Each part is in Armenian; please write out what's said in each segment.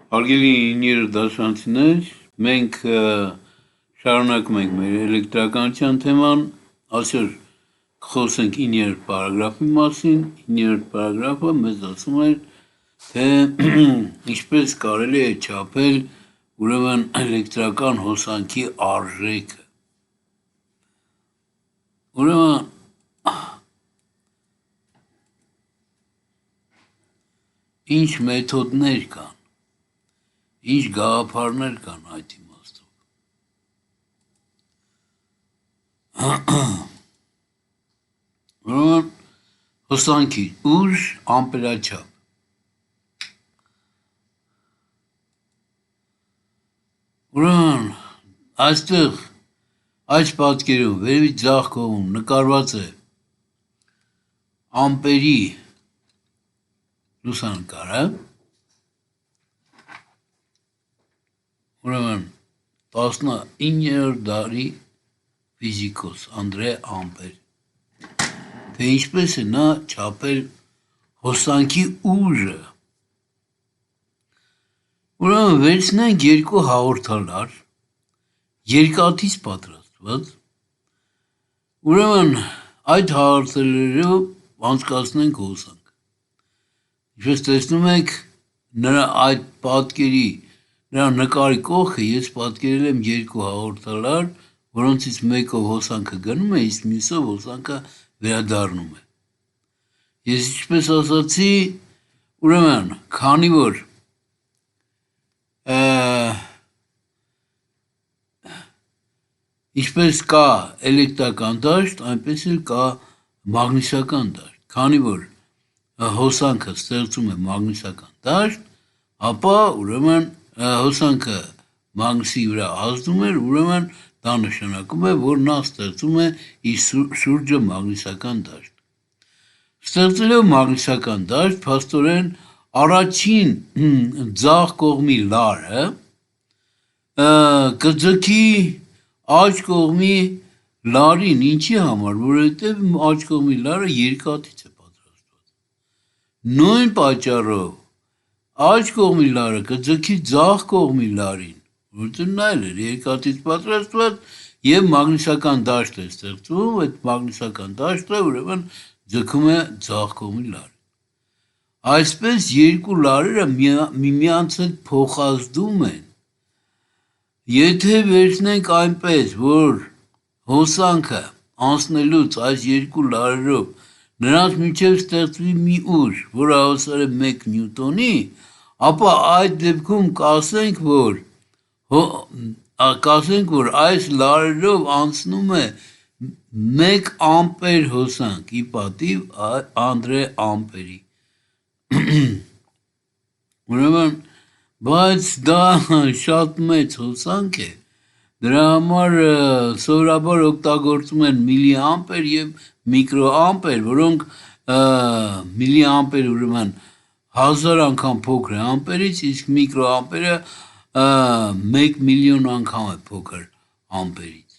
Հարգելի ինժեներ դասարանցիներ, մենք շարունակում ենք մեր էլեկտրականության թեման, այսօր կխոսենք 9-րդ պարագրաֆի մասին, 9-րդ պարագրաֆը մեզ ասում է, թե ինչպես կարելի է չափել ուրեմն էլեկտրական հոսանքի արժեքը։ Ուրեմն ինչ մեթոդներ կան, ինչ գաղափարներ կան այդ իմաստով։ Ուրեմն հոսանքի ուժ ամպերաչափ։ Ուրեմն այստեղ այս պատկերում վերևի ձախ կողմում նկարված է ամպերի լուսանկարը, ուրեմն 19-րդ դարի ֆիզիկոս Անդրե Ամպեր, թե ինչպես է նա չափել հոսանքի ուժը։ Ուրեմն վերցնենք երկու հաղորդալար, երկաթից պատրաստված, ուրեմն այդ հաղորդալարով անցկացնենք հոսանք։ Ինչպես տեսնում եք, նրա այդ պատկերի, նրա նկարի կողքը ես պատկերել եմ երկու հաղորդալար, որոնցից մեկով հոսանքը գնում է, իսկ մյուսով հոսանքը վերադառնում է։ Ես ինչպես ասացի, ուրեմն, քանի որ ինչպես կա էլեկտրական դաշտ, այնպես էլ կա մագնիսական դաշտ, քանի որ հոսանքը ստեղծում է մագնիսական դաշտ, ապա ուրեմն հոսանքը մագնիսի վրա ազդում է, ուրեմն դա նշանակում է, որ նա ստեղծում է իր շուրջը մագնիսական դաշտ։ Ստեղծելով մագնիսական դաշտ, փաստորեն առաջին ձախ կողմի լարը կձգի աջ կողմի լարին, ինչի համար, որովհետև աջ կողմի լարը երկաթից է պատրաստված։ Նույն պատճառով աջ կողմի լարը կձգի ձախ կողմի լարին, որովհետև նա էլ է երկաթից պատրաստված եւ մագնիսական դաշտ է ստեղծվում, այդ մագնիսական դաշտը ուրեմն ձգում է ձախ կողմի լարին։ Այսպես երկու լարերը միմյանց հետ փոխազդում են։ Եթե վերցնենք այնպես, որ հոսանքը անցնելուց այս երկու լարերով նրանց միջև ստեղծվի մի ուժ, որը հավասար է 1 նյուտոնի, ապա այդ դեպքում կասենք, որ այս լարերով անցնում է 1 ամպեր հոսանք, ի պատիվ Անդրե Ամպերի։ Ուրեմն, բայց դա շատ մեծ հոսանք է, դրա համար սովորաբար օգտագործում են միլիամպեր եւ միկրոամպեր, որոնք միլիամպեր ուրեմն 1000 անգամ փոքր է ամպերից, իսկ միկրոամպերը 1 միլիոն անգամ է փոքր ամպերից։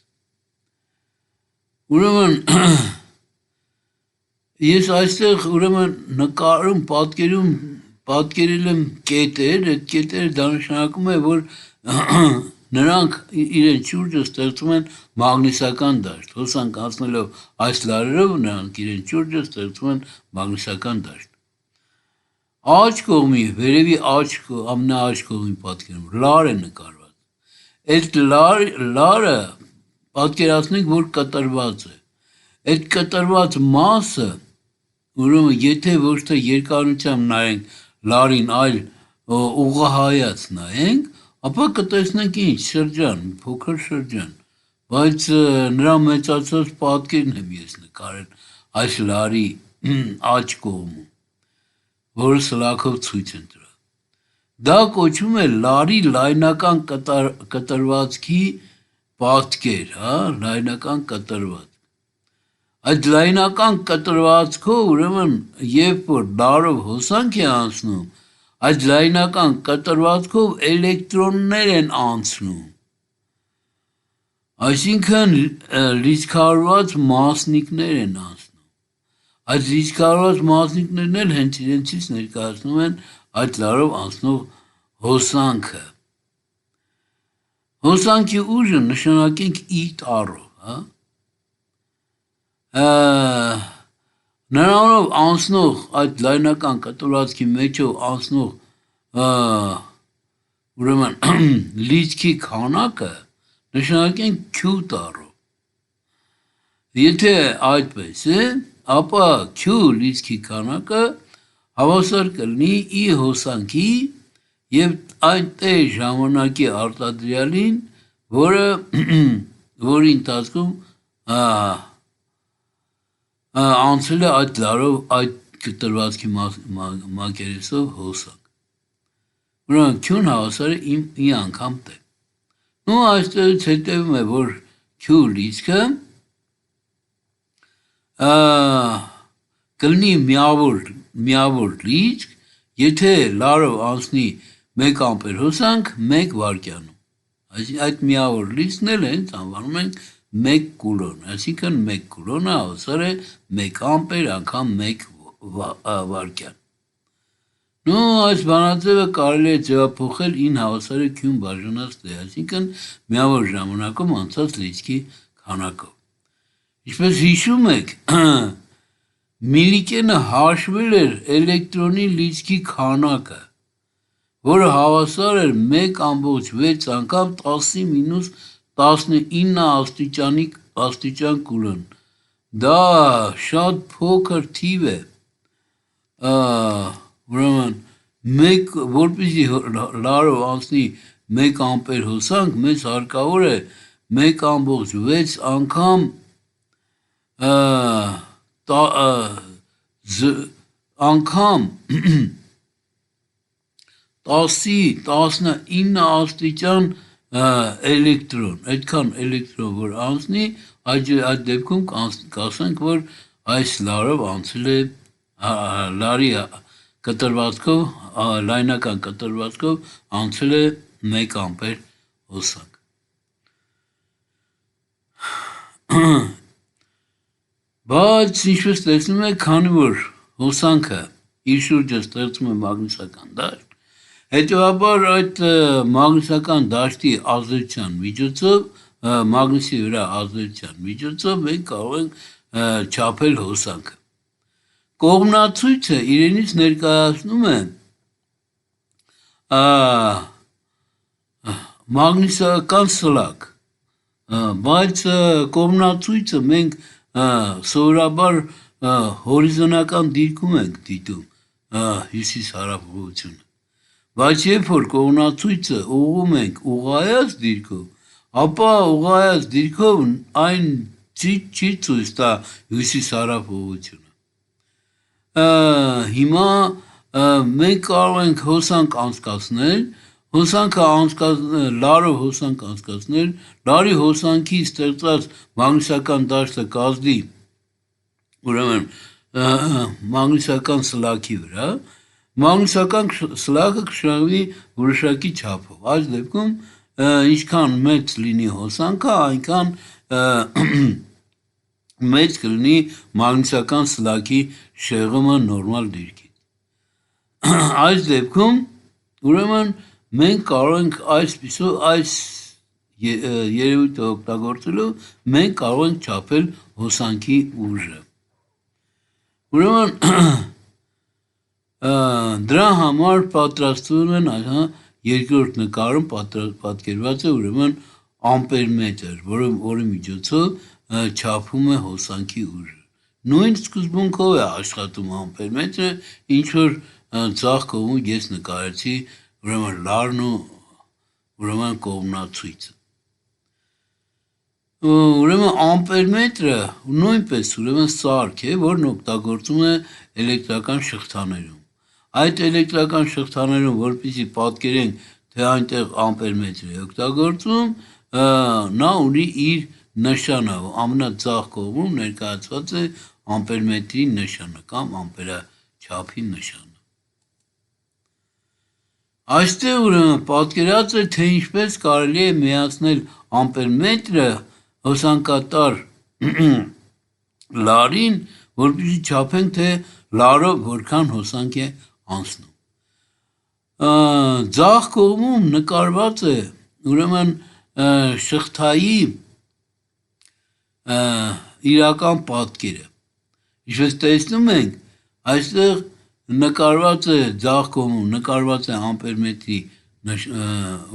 Ուրեմն ես այստեղ ուրեմն նկարում պատկերել եմ կետեր, այդ կետերը դա նշանակում է, որ նրանք իրենց շուրջը ստեղծում են մագնիսական դաշտ, հոսանք անցնելով այս լարերով նրանք իրենց շուրջը ստեղծում են մագնիսական դաշտ։ Աջ կողմի, վերևի ամենաաջ կողմի պատկերում լար է նկարված։ Այդ լարը պատկերացնենք, որ կտրված է։ Այդ կտրված մասը, ուրեմն եթե ոչ թե երկարությամբ նայենք լարին, այլ ուղղահայաց նայենք, ապա կտեսնենք ինչ, շրջան, փոքր շրջան, բայց նրա մեծացած պատկերն եմ ես նկարել այս լարի աջ կողմում, որը սլաքով ցույց են տվել։ Դա կոչվում է լարի լայնական կտրվածքի պատկեր, լայնական կտրվածք։ Այդ լայնական կտրվածքով, ուրեմն, երբ որ լարով հոսանք է անցնում, այդ լայնական կտրվածքով էլեկտրոններ են անցնում, այսինքն լիցքավորված մասնիկներ են անցնում։ Այդ լիցքավորված մասնիկներն էլ հենց իրենցից ներկայացնում են այդ լարով անցնող հոսանքը։ Հոսանքի ուժը նշանակենք ի տառով, հա։ Նրանով անցնող այդ լայնական կտորածքի մեջով անցնող ուրեմն լիցքի քանակը նշանակենք Q տառով։ Եթե այդպես է, ապա Q լիցքի քանակը հավասար կլինի ի հոսանքի եւ այնտեղ ժամանակի արտադրյալին, որի ընթացքում անցել է այդ լարով այդ կտրվածքի մակերեսով հոսանք։ Ուրեմն Q-ն հավասար է ի անգամ T։ Ու այստեղից հետևում է, որ Q լիցքը կլինի միավոր լիցք, եթե լարով անցնի 1 ամպեր հոսանք 1 վայրկյանում։ Այսինքն այդ միավոր լիցքն էլ հենց անվանում ենք 1 կուլոն, այսինքն 1 կուլոնը հավասար է 1 ամպեր անգամ 1 վայրկյան։ Ու այս բանաձևը կարելի է ձևափոխել ին հավասար է Q-ն բաժանած T, այսինքն միավոր ժամանակում անցած լիցքի քանակով։ Ինչպես հիշում եք, Միլիկենը հաշվել էր էլեկտրոնի լիցքի քանակը, որը հավասար էր 1,6 անգամ 10-19 աստիճան կուլոն։ Դա շատ փոքր թիվ է, ուրեմն որպեսզի լարով անցնի 1 ամպեր հոսանք, մեզ հարկավոր է 1,6 անգամ 10-19 աստիճան էլեկտրոն, այդքան էլեկտրոն որ անցնի, այդ դեպքում կասենք, որ այս լարով անցել է լարի կտրվածքով, լայնական կտրվածքով անցել է 1 ամպեր հոսանք։ Բայց ինչպես տեսնում եք, քանի որ հոսանքը իր շուրջը ստեղծում է մագնիսական դաշտ, հետևաբար այդ մագնիսական դաշտի ազդեցության միջոցով, մագնիսի վրա ազդեցության միջոցով մենք կարող ենք չափել հոսանքը։ Կողմնացույցը իրենից ներկայացնում է մագնիսական սլակ, բայց կողմնացույցը մենք սովորաբար հորիզոնական դիրքում ենք դիտում հյուսիս-հարավ ուղղությունը, բայց երբ որ կողմնացույցը ուղղում ենք ուղղայաց դիրքով, ապա ուղղայաց դիրքով այն չի ցույց տա հյուսիս-հարավ ուղղությունը։ Հիմա մենք կարող ենք հոսանք անցկացնել, լարով հոսանք անցկացնել, լարի հոսանքի ստեղծած մագնիսական դաշտը կազդի ուրեմն մագնիսական սլաքի վրա, մագնիսական սլակը կշահվի որոշակի չափով։ Այս դեպքում ինչքան մեծ լինի հոսանքը, այնքան մեծ կլինի մագնիսական սլաքի շեղումը նորմալ դիրքից։ Այս դեպքում ուրեմն մենք կարող ենք այս երևույթը օգտագործելով մենք կարող ենք չափել հոսանքի ուժը։ Ուրեմն դրա համար պատրաստվում են երկրորդ նկարում պատկերված է ուրեմն ամպերմետր, որի միջոցով չափում է հոսանքի ուժը։ Նույն սկզբունքով է աշխատում ամպերմետրը, ինչ որ ձախ կողմում ես նկարեցի ուրեմն լարն ու ուրեմն կողմնացույցը։ Ուրեմն ամպերմետրը նույնպես ուրեմն սարք է, որն օգտագործում է էլեկտրական շղթաներում։ Այդ էլեկտրական շղթաներում, որպեսզի պատկերենք, թե այնտեղ ամպերմետր է օգտագործում, նա ունի իր նշանը, ամենաձախ կողմում ներկայացված է ամպերմետրի նշանը կամ ամպերաչափի նշանը։ Այստեղ ուրեմն պատկերած է, թե ինչպես կարելի է միացնել ամպերմետրը հոսանկատար լարին, որպեսզի չափենք, թե լարով որքան հոսանք է անցնում։ Ձախ կողմում նկարված է ուրեմն շղթայի իրական պատկերը։ Ինչպես տեսնում ենք, այստեղ նկարված է ձախ կողմում նկարված է ամպերմետրի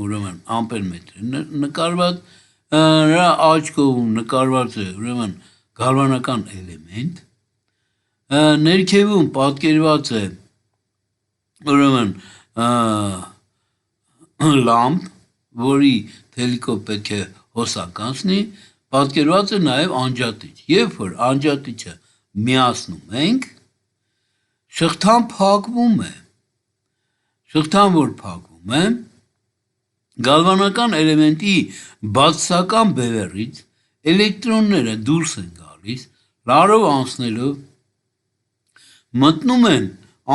ուրեմն ամպերմետրը նկարված նրա աջ կողմում նկարված է ուրեմն գալվանական էլեմենտ ներքևում պատկերված է ուրեմն լամպ, որի թելիկով պետք է հոսանք անցնի, պատկերված է նաև անջատիչ։ Երբ որ անջատիչը միացնում ենք, շղթան փակվում է։ Շղթան որ փակվում է, գալվանական էլեմենտի բացասական բևեռից էլեկտրոնները դուրս են գալիս, լարով անցնելով մտնում են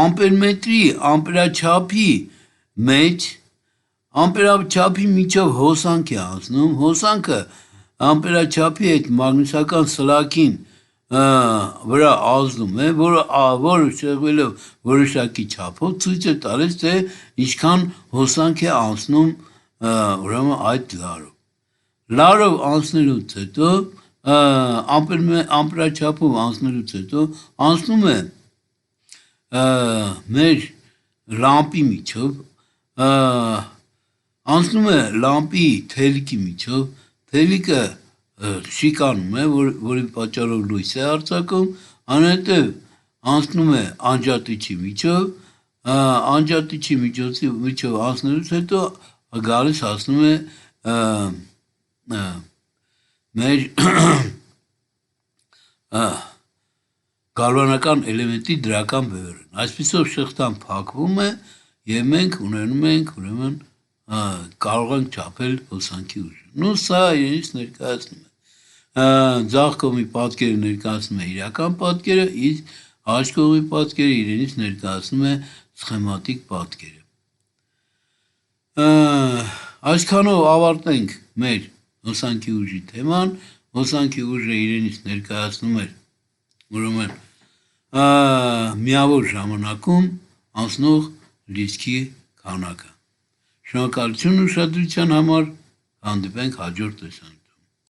ամպերմետրի ամպերաչափի մեջ, ամպերաչափի միջով հոսանք է անցնում, հոսանքը ամպերաչափի այդ մագնիսական սլակին վրա ազդում է, որը շեղվելով որոշակի չափով ցույց է տալիս, թե ինչքան հոսանք է անցնում ուրեմն այդ լարով։ Լարով անցնելուց հետո ամպերաչափով անցնելուց հետո անցնում է մեր լամպի միջով, անցնում է լամպի թելիկի միջով, թելիկը շիկանում է, որի պատճառով լույս է արձակում, անհետև անցնում է անջատիչի միջով, անջատիչի միջով անցնելուց հետո գալիս հասնում է մեր գալվանական էլեմենտի դրական բևեռին։ Այսպիսով շղթան փակվում է եւ մենք ունենում ենք ուրեմն կարող ենք չափել հոսանքի ուժը։ Սա իրենից ներկայացնում է ձախ կողմի պատկերը ներկայացնում է իրական պատկերը, իսկ աջ կողմի պատկերը իրենից ներկայացնում է սխեմատիկ պատկերը։ Այսքանով ավարտենք մեր հոսանքի ուժի թեման։ Հոսանքի ուժը իրենից ներկայացնում է ուրեմն միավոր ժամանակում անցնող լիցքի քանակը։ Շնորհակալություն ուշադրության համար, հանդիպենք հաջորդ տեսանյութում։